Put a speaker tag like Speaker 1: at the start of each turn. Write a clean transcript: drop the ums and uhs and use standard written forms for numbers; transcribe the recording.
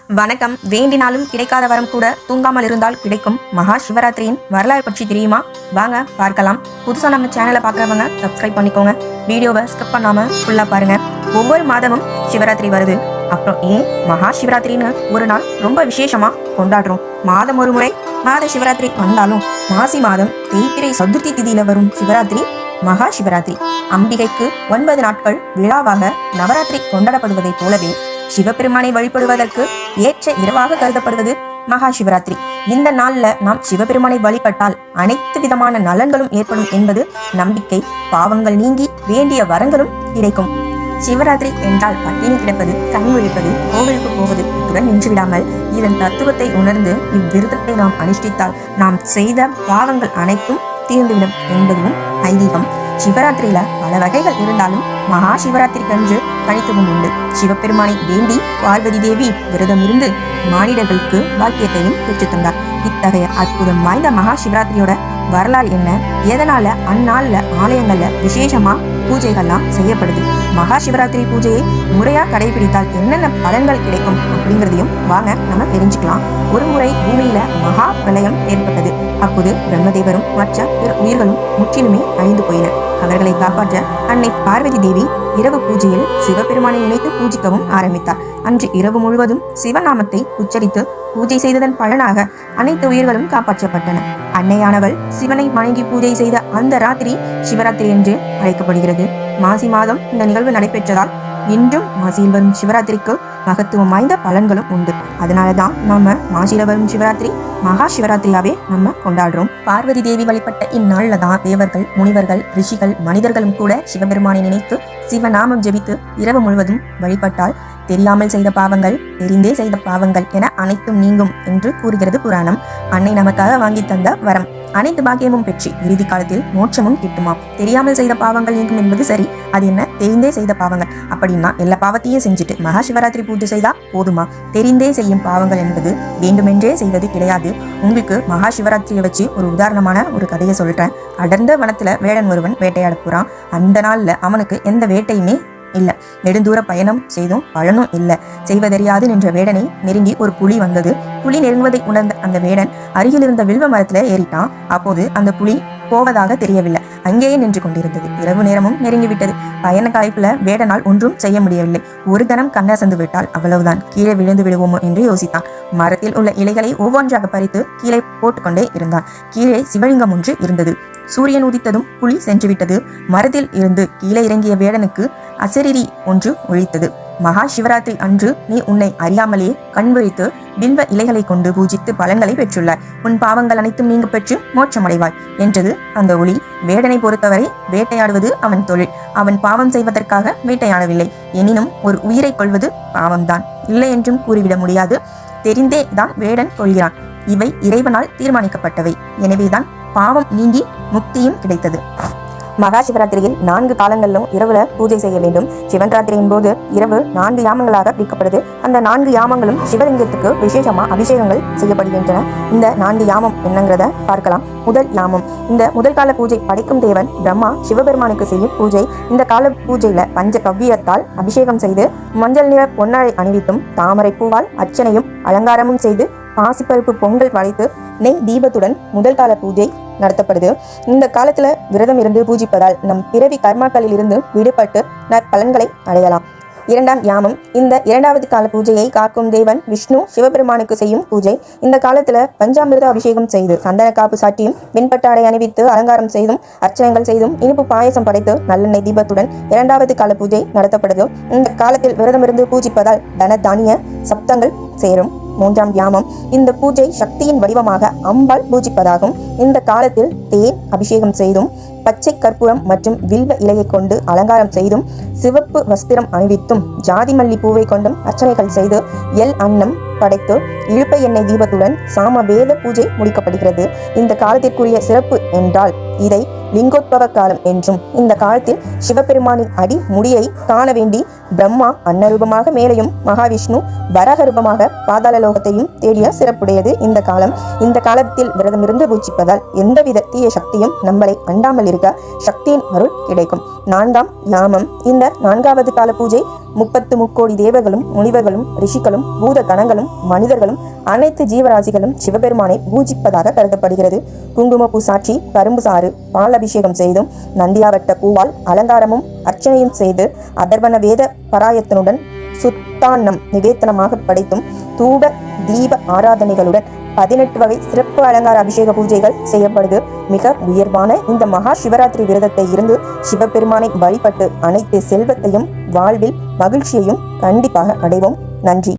Speaker 1: வணக்கம். வேண்டினாலும் கிடைக்காத வரம் கூட தூங்காமல் இருந்தால் கிடைக்கும் மகா சிவராத்திரியின் வரலாறு பற்றி தெரியுமா? வாங்க பார்க்கலாம். புதுசாக நம்ம சேனலை பார்க்குறவங்க சப்ஸ்கிரைப் பண்ணிக்கோங்க. வீடியோவை ஸ்கிப் பண்ணாமல் ஃபுல்லாக பாருங்க. ஒவ்வொரு மாதமும் சிவராத்திரி வருது. அப்புறம் ஏன் மகா சிவராத்திரின்னு ஒரு நாள் ரொம்ப விசேஷமா கொண்டாடுறோம். மாதம் ஒரு முறை மாத சிவராத்திரி வந்தாலும் மாசி மாதம் தேய்பிறை சதுர்த்தி திதியில வரும் சிவராத்திரி மகா சிவராத்திரி. அம்பிகைக்கு 9 நாட்கள் விழாவாக நவராத்திரி கொண்டாடப்படுவதைப் போலவே சிவபெருமானை வழிபடுவதற்கு ஏற்ற இரவாக கருதப்படுவது மகா சிவராத்திரி. இந்த நாள்ல நாம் சிவபெருமானை வழிபட்டால் அனைத்து விதமான நலன்களும் ஏற்படும் என்பது நம்பிக்கை. பாவங்கள் நீங்கி வேண்டிய வரங்களும் கிடைக்கும். சிவராத்திரி என்றால் பட்டினி கிடப்பது, கண் விழிப்பது, கோவிலுக்கு போவது இத்துடன் நின்றுவிடாமல் இதன் தத்துவத்தை உணர்ந்து இவ்விரதத்தை நாம் அனுஷ்டித்தால் நாம் செய்த பாவங்கள் அனைத்தும் தீர்ந்துவிடும் என்பதும் ஐதீகம். சிவராத்திரியில பல வகைகள் இருந்தாலும் மகா சிவராத்திரிக்கு அன்று தனித்துவம் உண்டு. சிவபெருமானை வேண்டி பார்வதி தேவி விரதம் இருந்து மானிடர்களுக்கு பாக்கியத்தையும் பெற்று தந்தார். இத்தகைய அற்புதம் வாய்ந்த மகா சிவராத்திரியோட வரலாறு என்ன, எதனால அந்நாள்ல ஆலயங்கள்ல விசேஷமா பூஜைகள்லாம் செய்யப்படுது, மகா சிவராத்திரி பூஜையை முறையா கடைபிடித்தால் என்னென்ன பலன்கள் கிடைக்கும் அப்படிங்கிறதையும் வாங்க நம்ம தெரிஞ்சுக்கலாம். ஒரு முறை பூமியில மகா பிரளயம் ஏற்பட்டது. அப்போது பிரம்மதேவரும் மற்ற பிற உயிர்களும் முற்றிலுமே அழிந்து போயினர். அவர்களை காப்பாற்ற அன்னை பார்வதி தேவி இரவு பூஜையில் சிவபெருமானை நினைத்து பூஜிக்கவும் ஆரம்பித்தார். அன்று இரவு முழுவதும் சிவநாமத்தை உச்சரித்து பூஜை செய்ததன் பலனாக அனைத்து உயிர்களும் காப்பாற்றப்பட்டன. அன்னையானவள் சிவனை வணங்கி பூஜை செய்த அந்த ராத்திரி சிவராத்திரி என்று அழைக்கப்படுகிறது. மாசி மாதம் இந்த நிகழ்வு நடைபெற்றதால் இன்றும் மாசியில் வரும் சிவராத்திரிக்கு மகத்துவம் வாய்ந்த பலன்களும் உண்டு. அதனாலதான் நாம மாசியில வரும் சிவராத்திரி மகா சிவராத்திரியாவே நம்ம கொண்டாடுறோம். பார்வதி தேவி வழிபட்ட இந்நாள்ல தான் தேவர்கள், முனிவர்கள், ரிஷிகள், மனிதர்களும் கூட சிவபெருமானை நினைத்து சிவநாமம் ஜெபித்து இரவு முழுவதும் வழிபட்டால் தெரியாமல் செய்த பாவங்கள், தெரிந்தே செய்த பாவங்கள் என அனைத்தும் நீங்கும் என்று கூறுகிறது புராணம். அன்னை நமக்காக வாங்கி தந்த வரம். அனைத்து பாக்கியமும் பெற்று இறுதி காலத்தில் மோட்சமும் கிட்டுமாம். தெரியாமல் செய்த பாவங்கள் நீங்கும் என்பது சரி, அது என்ன தெரிந்தே செய்த பாவங்கள்? அப்படின்னா எல்லா பாவத்தையும் செஞ்சுட்டு மகா சிவராத்திரி பூஜை செய்தா போதுமா? தெரிந்தே செய்யும் பாவங்கள் என்பது வேண்டுமென்றே செய்வது கிடையாது. உங்களுக்கு மகா சிவராத்திரியை வச்சு ஒரு உதாரணமான ஒரு கதையை சொல்றேன். அடர்ந்த வனத்துல வேடன் ஒருவன் வேட்டையாட போறான். அந்த நாள்ல அவனுக்கு எந்த வேட்டையுமே இல்ல. நெடுந்தூர பயணம் செய்தும் பலனும் இல்ல. செய்வதறியாது நின்ற வேடனை நெருங்கி ஒரு புலி வந்தது. புலி நெருங்குவதை உணர்ந்த அந்த வேடன் அருகில் இருந்த வில்வ மரத்துல ஏறிட்டான். அப்போது அந்த புலி போவதாக தெரியவில்லை, அங்கேயே நின்று கொண்டிருந்தது. இரவு நேரமும் நெருங்கிவிட்டது. பயண களைப்புல வேடனால் ஒன்றும் செய்ய முடியவில்லை. ஒரு கணம் கண்ணசந்து விட்டால் அவ்வளவுதான், கீழே விழுந்து விடுவோமோ என்று யோசித்தான். மரத்தில் உள்ள இலைகளை ஒவ்வொன்றாக பறித்து கீழே போட்டுக்கொண்டே இருந்தான். கீழே சிவலிங்கம் ஒன்று இருந்தது. சூரியன் உதித்ததும் புலி சென்று விட்டது. மரத்தில் இருந்து கீழே இறங்கிய வேடனுக்கு அசரீரி ஒன்று ஒழித்தது. மகா சிவராத்திரி அன்று நீ உன்னை அறியாமலே கண் விழித்து வில்வ இலைகளை கொண்டு பூஜித்து பலன்களை பெற்றுள்ளாய். உன் பாவங்கள் அனைத்தும் நீங்க பெற்று மோட்சமடைவாய் என்றது அந்த ஒளி. வேடனை பொறுத்தவரை வேட்டையாடுவது அவன் தொழில். அவன் பாவம் செய்வதற்காக வேட்டையாடவில்லை. எனினும் ஒரு உயிரை கொள்வது பாவம்தான், இல்லை என்றும் கூறிவிட முடியாது. தெரிந்தே தான் வேடன் கொள்கிறான். இவை இறைவனால் தீர்மானிக்கப்பட்டவை. எனவேதான் பாவம் நீங்கி முக்தியும் கிடைத்தது. மகா சிவராத்திரியில் 4 காலங்களிலும் இரவுல பூஜை செய்ய வேண்டும். சிவராத்திரியின் போது இரவு 4 யாமங்களாக பிரிக்கப்படுது. அந்த 4 யாமங்களும் சிவலிங்கத்துக்கு விசேஷமா அபிஷேகங்கள் செய்யப்படுகின்றன. இந்த 4 யாமம் என்னங்கிறத பார்க்கலாம். முதல் யாமம். இந்த முதல் கால பூஜை படைக்கும் தேவன் பிரம்மா சிவபெருமானுக்கு செய்யும் பூஜை. இந்த கால பூஜையில பஞ்ச கவ்வியத்தால் அபிஷேகம் செய்து மஞ்சள் நிற பொன்னாடை அணிவித்தும் தாமரை பூவால் அர்ச்சனையும் அலங்காரமும் செய்து பாசிப்பருப்பு பொங்கல் படைத்து நெய் தீபத்துடன் முதல் கால பூஜை நடத்தப்படுது. இந்த காலத்துல விரதம் இருந்து பூஜிப்பதால் நம் பிறவி கர்மாக்களில் இருந்து விடுபட்டு நற்பலன்களை அடையலாம். இரண்டாம் யாமம். இந்த 2வது கால பூஜையை காக்கும் தேவன் விஷ்ணு சிவபெருமானுக்கு செய்யும் பூஜை. இந்த காலத்துல பஞ்சாமிர்த அபிஷேகம் செய்து சந்தன காப்பு சாட்டியும் வெண்பட்டாடை அணிவித்து அலங்காரம் செய்தும் அர்ச்சனைகள் செய்தும் இனிப்பு பாயசம் படைத்து நல்லெண்ணெய் தீபத்துடன் 2வது கால பூஜை நடத்தப்படுது. இந்த காலத்தில் விரதமிருந்து பூஜிப்பதால் தன தானிய சப்தங்கள் சேரும். 3ஆம் யாமம். இந்த பூஜை சக்தியின் வடிவமாக அம்பாள் பூஜிப்பதாகும். இந்த காலத்தில் தேன் அபிஷேகம் செய்தும் பச்சை கற்பூரம் மற்றும் வில்வ இலையை கொண்டு அலங்காரம் செய்தும் சிவப்பு வஸ்திரம் அணிவித்தும் ஜாதி மல்லி பூவை கொண்டும் அர்ச்சனைகள் செய்து எல் அன்னம் படைத்து இழுப்பை எண்ணெய் தீபத்துடன் சாம வேத பூஜை முடிக்கப்படுகிறது. இந்த காலத்திற்குரிய சிறப்பு என்றால் இதை லிங்கோத்பவ காலம் என்றும், இந்த காலத்தில் சிவபெருமானின் அடி முடியை காண வேண்டி பிரம்மா அன்னரூபமாக மேலையும் மகாவிஷ்ணு வரக ரூபமாக பாதாள லோகத்தையும் தேடிய சிறப்புடையது இந்த காலம். இந்த காலத்தில் விரதமிருந்து பூஜிப்பதால் எந்தவித தீய சக்தியும் நம்மளை அண்டாமல் இருக்க சக்தியின் அருள் கிடைக்கும். 4ஆம் யாமம். இந்த 4வது கால பூஜை முக்கோடி தேவர்களும் முனிவர்களும் ரிஷிகளும் பூத கணங்களும் மனிதர்களும் அனைத்து ஜீவராசிகளும் சிவபெருமானை பூஜிப்பதாக கருதப்படுகிறது. குங்குமப்பூ சாற்றி கரும்பு சாறு பால் அபிஷேகம் செய்தும் நந்தியாவட்ட பூவால் அலங்காரமும் அர்ச்சனையும் செய்து அதர்வன வேத பராயத்தனுடன் சுத்தான்னம் நிவேத்தனமாக படைத்தும் தூப தீப ஆராதனைகளுடன் 18 வகை சிறப்பு அலங்கார அபிஷேக பூஜைகள் செய்யப்படுது. மிக உயர்வான இந்த மகா சிவராத்திரி விரதத்தை இருந்து சிவபெருமானை வழிபட்டு அனைத்து செல்வத்தையும் வாழ்வில் மகிழ்ச்சியையும் கண்டிப்பாக அடைவோம். நன்றி.